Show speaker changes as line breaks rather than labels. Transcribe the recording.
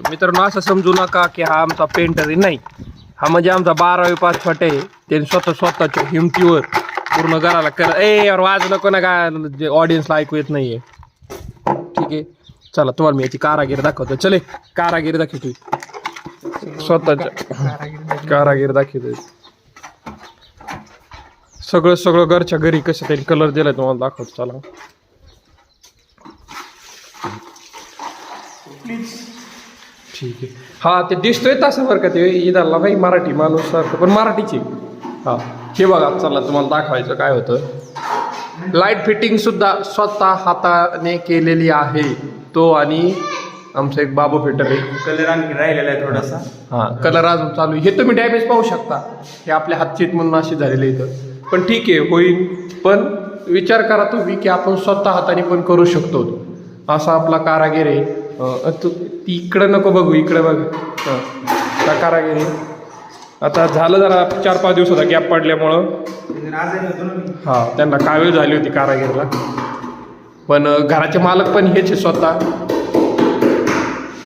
मित्रांनो असं समजू नका की हा आमचा पेंटर आहे, नाही. हा म्हणजे आमचा 12वी पास छोटे आहे. त्यांनी स्वतःच्या हिमतीवर पूर्ण घराला यार वाज नको ना का ऑडियन्सला ऐकू येत नाहीये. ठीक आहे, चला तुम्हाला मी याची कारागीर दाखवतो. चले कारागीर दाखवतोय, स्वतःच्या कारागीर दाखवतोय. सगळं घरच्या घरी कसं त्यांनी कलर दिलाय तुम्हाला दाखवतो. चला ठीक आहे. हा ते दिसतोय तसं बरं का, ते इदाला भाई मराठी माणूस सारखं पण मराठीचे. हा हे बघा, चला तुम्हाला दाखवायचं काय होतं. लाईट फिटिंग सुद्धा स्वतः हाताने केलेली आहे तो, आणि आमचा एक बाबू फिटर आहे.
कलर आणखी राहिलेला आहे थोडासा.
हा कलर अजून चालू. हे तुम्ही डॅमेज पाहू शकता, हे आपल्या हातचीत म्हणून अशी झालेली इथं. पण ठीक आहे, होईल. पण विचार करा तुम्ही की आपण स्वतः हाताने पण करू शकतो. असा आपला कारागीर आहे. ती इकडं नको बघू, इकडे बघ. हा कारागीर आहे. आता झालं जरा 4-5 दिवसाचा गॅप पडल्यामुळं हा त्यांना कावीळ झाली होती कारागीरला. पण घराचे मालक पण हेच आहे स्वतः.